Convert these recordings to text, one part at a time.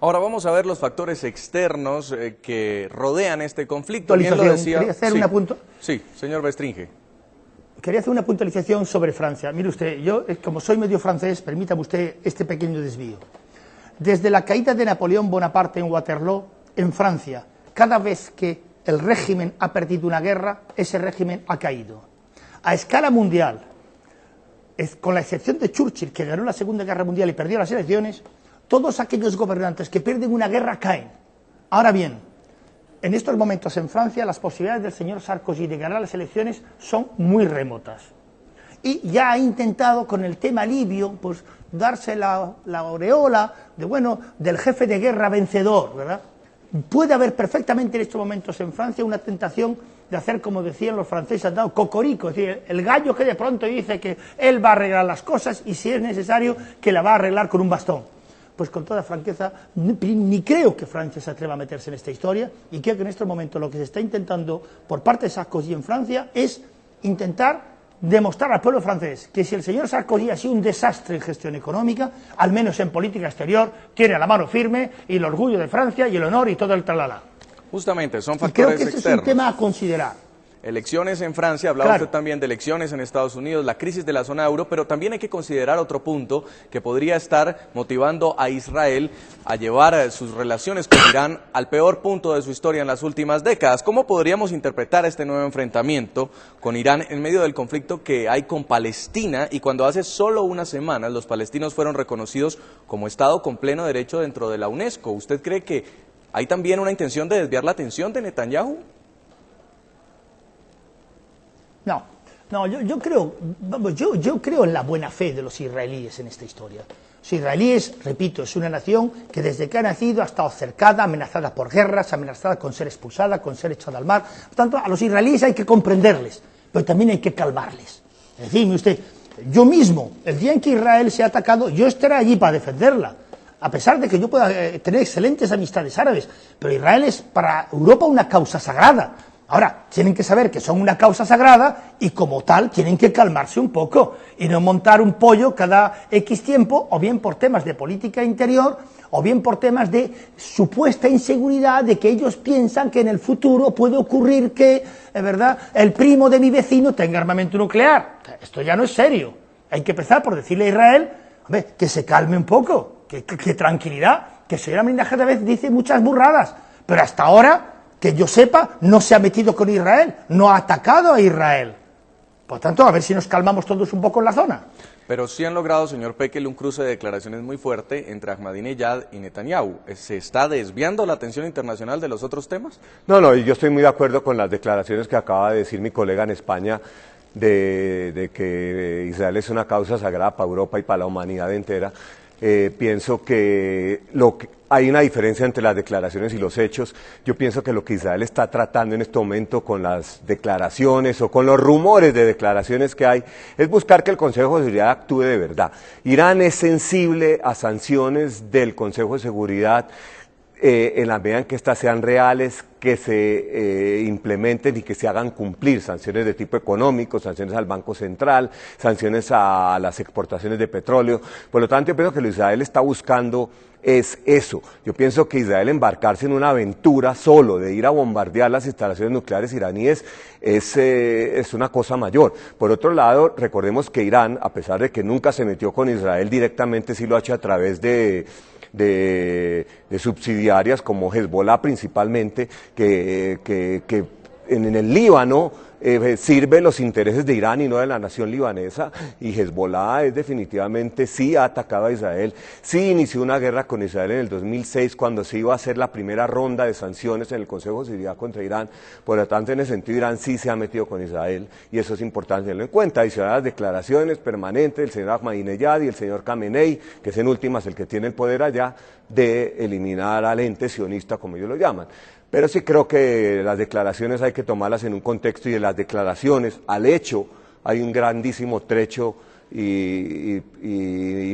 Ahora vamos a ver los factores externos que rodean este conflicto. Bien lo decía. ¿Quería hacer una punto? Sí, señor Bestringe. Quería hacer una puntualización sobre Francia. Mire usted, yo, como soy medio francés, permítame usted este pequeño desvío. Desde la caída de Napoleón Bonaparte en Waterloo, en Francia, cada vez que el régimen ha perdido una guerra, ese régimen ha caído. A escala mundial, con la excepción de Churchill, que ganó la Segunda Guerra Mundial y perdió las elecciones, todos aquellos gobernantes que pierden una guerra caen. Ahora bien, en estos momentos en Francia las posibilidades del señor Sarkozy de ganar las elecciones son muy remotas. Y ya ha intentado con el tema libio, pues darse la aureola de, bueno, del jefe de guerra vencedor, ¿verdad? Puede haber perfectamente en estos momentos en Francia una tentación de hacer, como decían los franceses, dado cocorico, es decir, el gallo que de pronto dice que él va a arreglar las cosas y si es necesario que la va a arreglar con un bastón. Pues con toda franqueza, ni creo que Francia se atreva a meterse en esta historia y creo que en este momento lo que se está intentando por parte de Sarkozy en Francia es intentar demostrar al pueblo francés que si el señor Sarkozy ha sido un desastre en gestión económica, al menos en política exterior, tiene la mano firme y el orgullo de Francia y el honor y todo el tralala. Justamente, son Y factores creo que ese externos. es un tema a considerar. Elecciones en Francia, hablaba Claro. usted también de elecciones en Estados Unidos, la crisis de la zona euro, pero también hay que considerar otro punto que podría estar motivando a Israel a llevar sus relaciones con Irán al peor punto de su historia en las últimas décadas. ¿Cómo podríamos interpretar este nuevo enfrentamiento con Irán en medio del conflicto que hay con Palestina y cuando hace solo unas semanas los palestinos fueron reconocidos como Estado con pleno derecho dentro de la UNESCO? ¿Usted cree que hay también una intención de desviar la atención de Netanyahu? No, yo creo, vamos, yo creo en la buena fe de los israelíes en esta historia. Los israelíes, repito, es una nación que desde que ha nacido ha estado cercada, amenazada por guerras, amenazada con ser expulsada, con ser echada al mar. Por tanto, a los israelíes hay que comprenderles, pero también hay que calmarles. Es decir, mire usted, yo mismo, el día en que Israel se ha atacado, yo estaré allí para defenderla. A pesar de que yo pueda tener excelentes amistades árabes, pero Israel es para Europa una causa sagrada. Ahora, tienen que saber que son una causa sagrada y como tal tienen que calmarse un poco y no montar un pollo cada X tiempo, o bien por temas de política interior, o bien por temas de supuesta inseguridad de que ellos piensan que en el futuro puede ocurrir que, ¿verdad?, el primo de mi vecino tenga armamento nuclear. Esto ya no es serio. Hay que empezar por decirle a Israel, hombre, que se calme un poco, que tranquilidad, que el señor Ahmadinejad dice muchas burradas, pero hasta ahora, que yo sepa, no se ha metido con Israel, no ha atacado a Israel. Por tanto, a ver si nos calmamos todos un poco en la zona. Pero sí han logrado, señor Pekel, un cruce de declaraciones muy fuerte entre Ahmadinejad y Netanyahu. ¿Se está desviando la atención internacional de los otros temas? No, yo estoy muy de acuerdo con las declaraciones que acaba de decir mi colega en España de que Israel es una causa sagrada para Europa y para la humanidad entera. Pienso que hay una diferencia entre las declaraciones y los hechos. Yo pienso que lo que Israel está tratando en este momento con las declaraciones o con los rumores de declaraciones que hay es buscar que el Consejo de Seguridad actúe de verdad. Irán es sensible a sanciones del Consejo de Seguridad en la medida en que éstas sean reales, que se implementen y que se hagan cumplir sanciones de tipo económico, sanciones al Banco Central, sanciones a las exportaciones de petróleo. Por lo tanto, yo pienso que lo que Israel está buscando es eso. Yo pienso que Israel embarcarse en una aventura solo de ir a bombardear las instalaciones nucleares iraníes es una cosa mayor. Por otro lado, recordemos que Irán, a pesar de que nunca se metió con Israel directamente, sí lo ha hecho a través de subsidiarias como Hezbollah principalmente, que en el Líbano sirve los intereses de Irán y no de la nación libanesa, y Hezbollah definitivamente sí ha atacado a Israel, sí inició una guerra con Israel en el 2006 cuando se iba a hacer la primera ronda de sanciones en el Consejo de Seguridad contra Irán. Por lo tanto, en ese sentido, Irán sí se ha metido con Israel y eso es importante tenerlo en cuenta. Adicional a las declaraciones permanentes del señor Ahmadinejad y el señor Khamenei, que es en últimas el que tiene el poder allá, de eliminar al ente sionista, como ellos lo llaman. Pero sí creo que las declaraciones hay que tomarlas en un contexto y de las declaraciones al hecho hay un grandísimo trecho y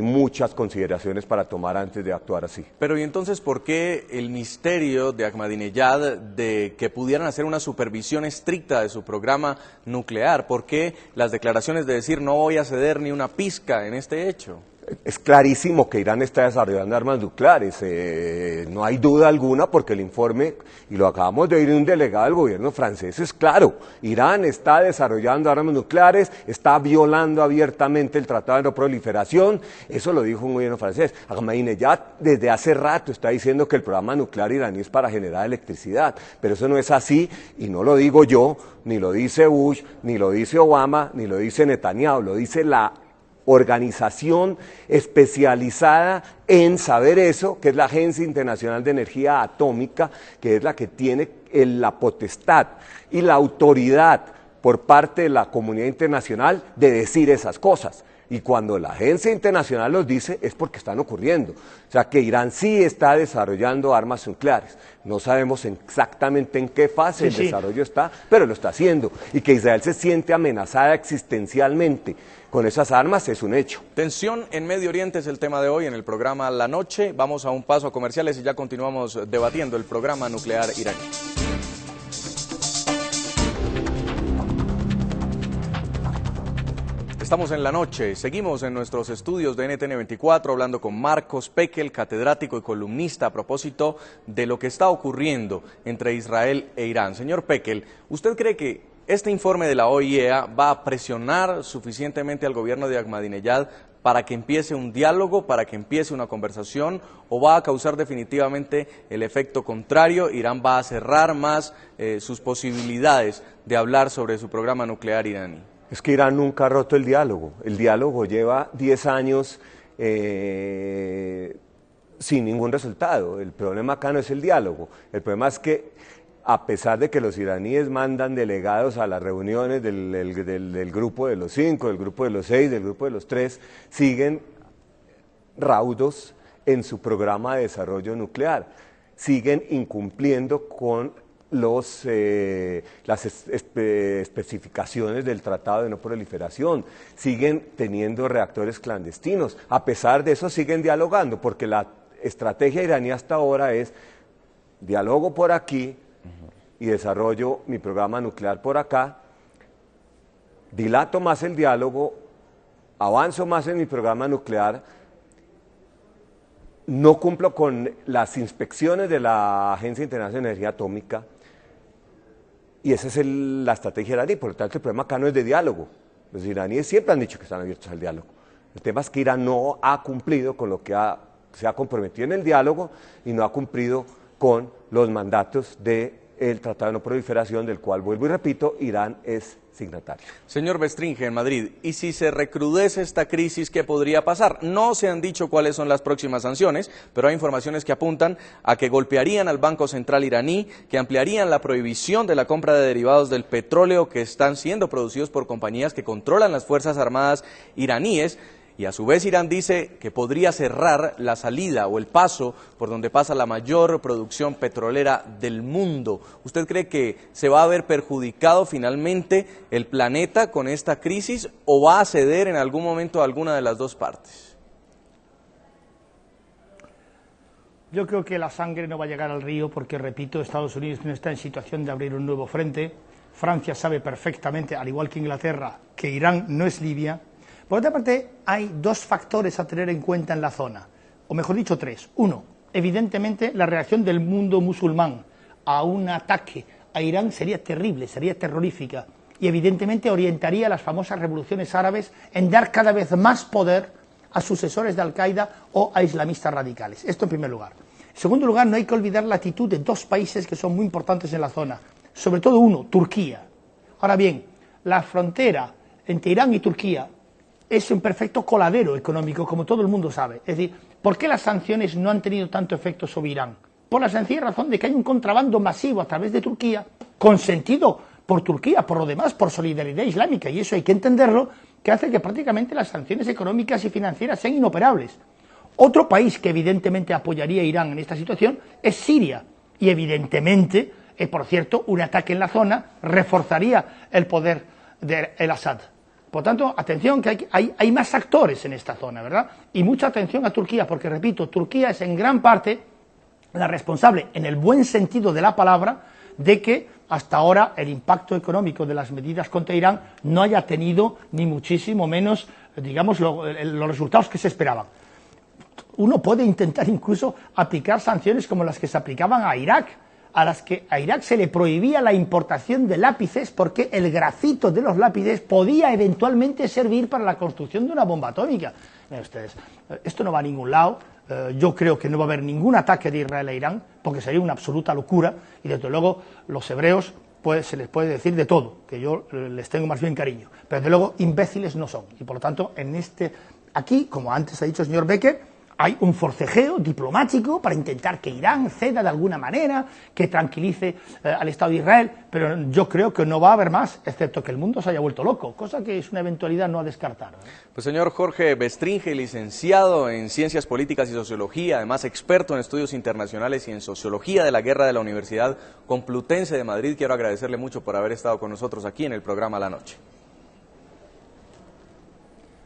muchas consideraciones para tomar antes de actuar así. Pero ¿y entonces por qué el misterio de Ahmadinejad de que pudieran hacer una supervisión estricta de su programa nuclear? ¿Por qué las declaraciones de decir no voy a ceder ni una pizca en este hecho? Es clarísimo que Irán está desarrollando armas nucleares, no hay duda alguna porque el informe, y lo acabamos de oír de un delegado del gobierno francés, es claro, Irán está desarrollando armas nucleares, está violando abiertamente el Tratado de No Proliferación, eso lo dijo un gobierno francés. Ahmadinejad desde hace rato está diciendo que el programa nuclear iraní es para generar electricidad, pero eso no es así, y no lo digo yo, ni lo dice Bush, ni lo dice Obama, ni lo dice Netanyahu, lo dice la organización especializada en saber eso, que es la Agencia Internacional de Energía Atómica, que es la que tiene la potestad y la autoridad por parte de la comunidad internacional de decir esas cosas. Y cuando la agencia internacional los dice es porque están ocurriendo. O sea que Irán sí está desarrollando armas nucleares. No sabemos exactamente en qué fase el desarrollo está, pero lo está haciendo. Y que Israel se siente amenazada existencialmente con esas armas es un hecho. Tensión en Medio Oriente es el tema de hoy en el programa La Noche. Vamos a un paso a comerciales y ya continuamos debatiendo el programa nuclear iraní. Estamos en La Noche, seguimos en nuestros estudios de NTN 24 hablando con Marcos Pekel, catedrático y columnista a propósito de lo que está ocurriendo entre Israel e Irán. Señor Pekel, ¿usted cree que este informe de la OIEA va a presionar suficientemente al gobierno de Ahmadinejad para que empiece un diálogo, para que empiece una conversación, o va a causar definitivamente el efecto contrario? Irán va a cerrar más sus posibilidades de hablar sobre su programa nuclear iraní. Es que Irán nunca ha roto el diálogo lleva 10 años sin ningún resultado. El problema acá no es el diálogo, el problema es que a pesar de que los iraníes mandan delegados a las reuniones del grupo de los 5, del grupo de los 6, del grupo de los 3, siguen raudos en su programa de desarrollo nuclear, siguen incumpliendo con las especificaciones del Tratado de No Proliferación, siguen teniendo reactores clandestinos, a pesar de eso siguen dialogando, porque la estrategia iraní hasta ahora es dialogo por aquí y desarrollo mi programa nuclear por acá, dilato más el diálogo, avanzo más en mi programa nuclear, no cumplo con las inspecciones de la Agencia Internacional de Energía Atómica, y esa es la estrategia iraní. Por lo tanto, el problema acá no es de diálogo. Los iraníes siempre han dicho que están abiertos al diálogo. El tema es que Irán no ha cumplido con lo que se ha comprometido en el diálogo y no ha cumplido con los mandatos del Tratado de No Proliferación, del cual, vuelvo y repito, Irán es signatario. Señor Bestringe, en Madrid, ¿y si se recrudece esta crisis, qué podría pasar? No se han dicho cuáles son las próximas sanciones, pero hay informaciones que apuntan a que golpearían al Banco Central iraní, que ampliarían la prohibición de la compra de derivados del petróleo que están siendo producidos por compañías que controlan las Fuerzas Armadas iraníes, y a su vez Irán dice que podría cerrar la salida o el paso por donde pasa la mayor producción petrolera del mundo. ¿Usted cree que se va a ver perjudicado finalmente el planeta con esta crisis o va a ceder en algún momento a alguna de las dos partes? Yo creo que la sangre no va a llegar al río porque, repito, Estados Unidos no está en situación de abrir un nuevo frente. Francia sabe perfectamente, al igual que Inglaterra, que Irán no es Libia. Por otra parte, hay dos factores a tener en cuenta en la zona, o mejor dicho, tres. Uno, evidentemente, la reacción del mundo musulmán a un ataque a Irán sería terrible, sería terrorífica, y evidentemente orientaría a las famosas revoluciones árabes en dar cada vez más poder a sucesores de Al-Qaeda o a islamistas radicales. Esto en primer lugar. En segundo lugar, no hay que olvidar la actitud de dos países que son muy importantes en la zona, sobre todo uno, Turquía. Ahora bien, la frontera entre Irán y Turquía es un perfecto coladero económico, como todo el mundo sabe. Es decir, ¿por qué las sanciones no han tenido tanto efecto sobre Irán? Por la sencilla razón de que hay un contrabando masivo a través de Turquía, consentido por Turquía, por lo demás, por solidaridad islámica, y eso hay que entenderlo, que hace que prácticamente las sanciones económicas y financieras sean inoperables. Otro país que evidentemente apoyaría a Irán en esta situación es Siria, y evidentemente, por cierto, un ataque en la zona reforzaría el poder de el Assad. Por tanto, atención, que hay más actores en esta zona, ¿verdad? Y mucha atención a Turquía, porque, repito, Turquía es en gran parte la responsable, en el buen sentido de la palabra, de que hasta ahora el impacto económico de las medidas contra Irán no haya tenido ni muchísimo menos, digamos, los resultados que se esperaban. Uno puede intentar incluso aplicar sanciones como las que se aplicaban a Irak, a Irak se le prohibía la importación de lápices porque el grafito de los lápices podía eventualmente servir para la construcción de una bomba atómica. Miren ustedes, esto no va a ningún lado. Yo creo que no va a haber ningún ataque de Israel a Irán, porque sería una absoluta locura, y desde luego los hebreos se les puede decir de todo, que yo les tengo más bien cariño, pero desde luego imbéciles no son, y por lo tanto aquí, como antes ha dicho el señor Becker, hay un forcejeo diplomático para intentar que Irán ceda de alguna manera, que tranquilice al Estado de Israel, pero yo creo que no va a haber más, excepto que el mundo se haya vuelto loco, cosa que es una eventualidad no a descartar. Pues señor Jorge Bestringe, licenciado en Ciencias Políticas y Sociología, además experto en estudios internacionales y en Sociología de la Guerra de la Universidad Complutense de Madrid, quiero agradecerle mucho por haber estado con nosotros aquí en el programa La Noche.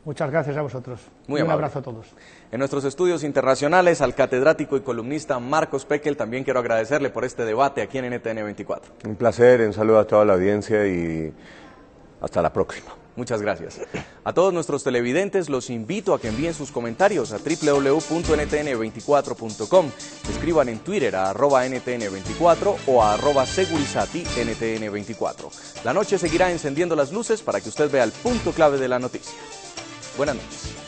Muchas gracias a vosotros. Muy un amable. abrazo a todos. En nuestros estudios internacionales, al catedrático y columnista Marcos Pekel, también quiero agradecerle por este debate aquí en NTN 24. Un placer, un saludo a toda la audiencia y hasta la próxima. Muchas gracias. A todos nuestros televidentes los invito a que envíen sus comentarios a www.ntn24.com. Escriban en Twitter a @ntn24 o a @segurizati_ntn24. La noche seguirá encendiendo las luces para que usted vea el punto clave de la noticia. Buenas noches.